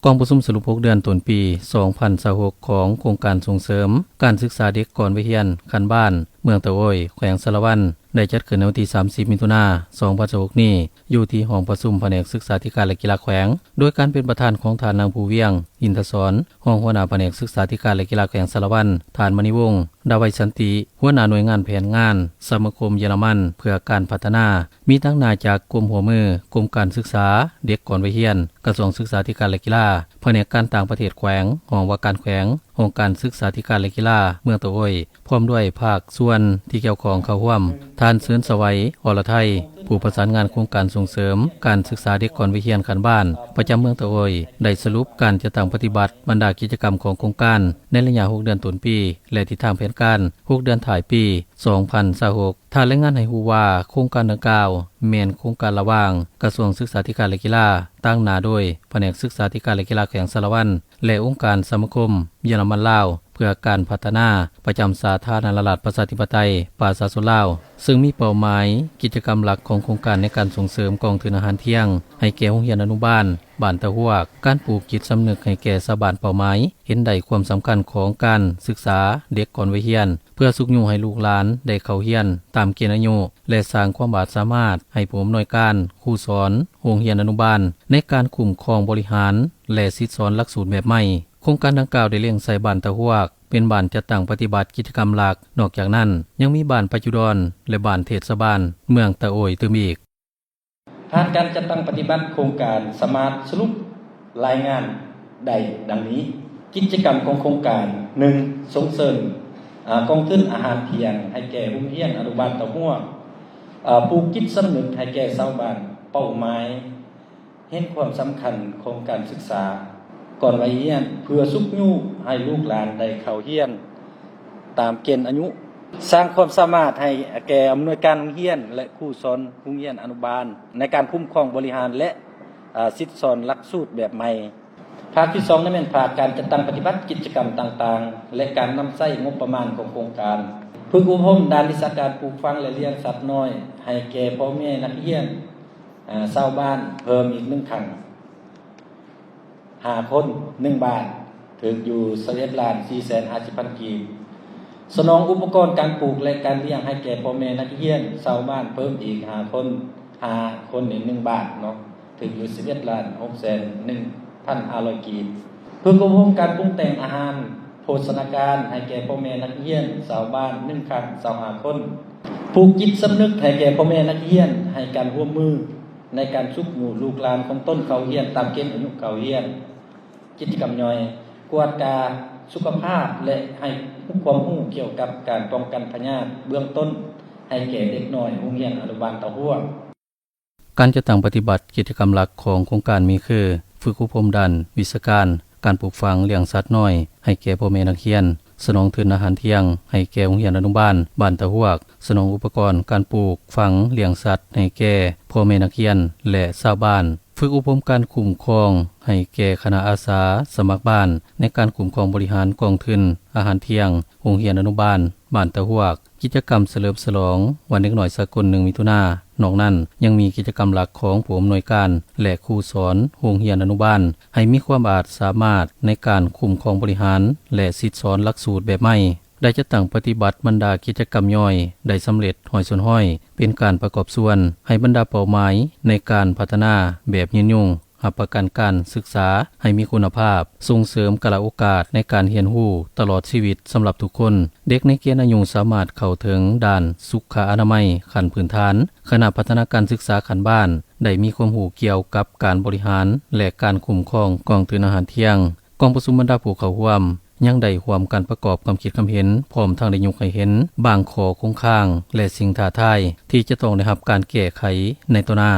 กองประชุมสรุป6เดือนต้นปี 2026 ของโครงการส่งเสริมการศึกษาเด็กก่อนวัยเรียนคันบ้านเมืองตะโอยแขวงสารวันได้จัดขึ้นในวันที่ 30 มิถุนายน 2026 นี้อยู่ที่ห้องประชุมแผนกศึกษาธิการและกีฬาแขวงโดยการเป็นประธานของท่านนางผู้เวียงอินทศรห้องหัวหน้าแผนกศึกษาธิการและกีฬาแขวงสารวันท่านมณีวงศ์ดาวัยสันติหัวหน้าหน่วยงานแผนงานสมาคมเยอรมันเพื่อการพัฒนามีทั้งนายจากกรมหัวมือกรมการศึกษาเด็กก่อนวัยเรียนกระทรวงศึกษาธิการและกีฬาแผนกการต่างประเทศแขวงห้องว่าการแขวงห้องการศึกษาธิการและกีฬาเมืองตะโอยพร้อมด้วยภาคส่วนที่เกี่ยวข้องเข้าร่วมท่านเสริญสวัยอรไทยผู้ประสานงานโครงการส่งเสริมการศึกษาเด็กก่อนวัยเรียนคันบ้านประจำเมืองตะโอยได้สรุปการจะตั้งปฏิบัติบรรดากิจกรรมของโครงการในระยะ6เดือนต้นปีและทิศทางแผนการ6เดือนถ่ายปี 2026ท่านรายงานให้ฮู้ว่าโครงการดังกล่าวแม่นโครงการระหว่างกระทรวงศึกษาธิการและกีฬาตั้งหน้าโดยแผนกศึกษาธิการและกีฬาแขวงสารวันและองค์การสมาคมเยอรมันลาวเพื่อการพัฒนาประจำสาธารณรัฐประชาธิปไตยประชาชนลาวซึ่งมีเป้าหมายกิจกรรมหลักของโครงการในการส่งเสริมกองทุนอาหารเที่ยงให้แก่โรงเรียนอนุบาลบ้านตะฮวกการปลูกจิตสำนึกให้แก่ชาวบ้านเป้าหมายเห็นได้ความสำคัญของการศึกษาเด็กก่อนวัยเรียนเพื่อสุขอยู่ให้ลูกหลานได้เข้าเรียนตามเกณฑ์อายุและสร้างความบาดสามารถให้ผู้อำนวยการครูสอนโรงเรียนอนุบาลในการคุ้มครองบริหารและสิทธิสอนหลักสูตรแบบใหม่โครงการดังกล่าวได้เลี้ยงใส่บ้านตะฮวกเป็นบ้านจัดตั้งปฏิบัติกิจกรรมหลักนอกจากนั้นยังมีบ้านปัจจุบันและบ้านเทศบาลเมืองตะโอยตื่มอีกผ่านการจัดตั้งปฏิบัติโครงการสมาร์ทสรุปรายงานใดดังนี้กิจกรรมของโครงการ 1. ส่งเสริมกองทุนอาหารเที่ยงให้แก่โรงเรียนอนุบาลตะฮวกปลูกจิตสำนึกให้แก่ชาวบ้านเป้าหมายเห็นความสำคัญของการศึกษาก่อนวัยเรียนเพื่อสุขอยู่ให้ลูกหลานได้เข้าเรียนตามเกณฑ์อายุสร้างความสามารถให้แก่อำนวยการโรงเรียนและครูสอนโรงเรียนอนุบาลในการคุ้มครองบริหารและสิทธิสอนหลักสูตรแบบใหม่ภาคที่2นั้นเป็นภาคการจัดตั้งปฏิบัติกิจกรรมต่างๆและการนำใช้งบประมาณของโครงการฝึกอบรมด้านวิชาการปลูกฝังและเลี้ยงสัตว์น้อยให้แก่พ่อแม่นักเรียนชาวบ้านเพิ่มอีก1ครั้ง5คน1บาทถึงอยู่11,450,000 กีบสนองอุปกรณ์การปลูกและการเลี้ยงให้แก่พ่อแม่นักเรียนชาวบ้านเพิ่มอีก5คนอีก1บาทเนาะถึงอยู่11,601,500 กีบเพื่อควบคุมการปรุงแต่งอาหารโภชนาการให้แก่พ่อแม่นักเรียนชาวบ้าน1ครั้ง25คนปลูกจิตสำนึกให้แก่พ่อแม่นักเรียนให้การร่วมมือในการสุขอยู่ลูกหลานของต้นเขาเรียนตามเกณฑ์อายุเขาเรียนกิจกรรมย่อยกวดกาสุขภาพและให้ความรู้เกี่ยวกับการป้องกันพยาธิเบื้องต้นให้แก่เด็กน้อยโรงเรียนอนุบาลตะฮวกการจะตั้งปฏิบัติกิจกรรมหลักของโครงการมีคือฝึกอบรมด้านวิชาการปลูกฝังเลี้ยงสัตว์น้อยให้แก่พ่อแม่นักเรียนสนองทุนอาหารเที่ยงให้แก่โรงเรียนอนุบาลบ้านตะฮวกสนองอุปกรณ์การปลูกฝังเลี้ยงสัตว์ให้แก่พ่อแม่นักเรียนและชาวบ้านฝึกอบรมการคุ้มครองให้แก่คณะอาสาสมัครบ้านในการคุ้มครองบริหารกองทุนอาหารเที่ยงโรงเรียนอนุบาลบ้านตะฮวกกิจกรรมเฉลิมฉลองวันเด็กน้อยสากล1 มิถุนายนนอกนั้นยังมีกิจกรรมหลักของผู้อำนวยการและครูสอนโรงเรียนอนุบาลให้มีความสามารถในการคุ้มครองบริหารและสิทธิสอนหลักสูตรแบบใหม่ได้จะตั้งปฏิบัติบรรดากิจกรรมย่อยได้สำเร็จห้อยส่วนห้อยเป็นการประกอบส่วนให้บรรดาเป้าหมายในการพัฒนาแบบยืนยงรับประกันการศึกษาให้มีคุณภาพส่งเสริมกระโอกาสในการเรียนรู้ตลอดชีวิตสำหรับทุกคนเด็กในเกณฑ์อายุสามารถเข้าถึงด้านสุขอนามัยขั้นพื้นฐานคณะพัฒนาการศึกษาขั้นบ้านได้มีความรู้เกี่ยวกับการบริหารและการคุ้มครองกองทุนอาหารเที่ยงกองประชุมบรรดาผู้เข้าร่วมยังได้ร่วมกันประกอบความคิดความเห็นพร้อมทั้งได้ยกให้เห็นบางข้อคงค้างและสิ่งท้าทายที่จะต้องได้รับการแก้ไขในต่อหน้า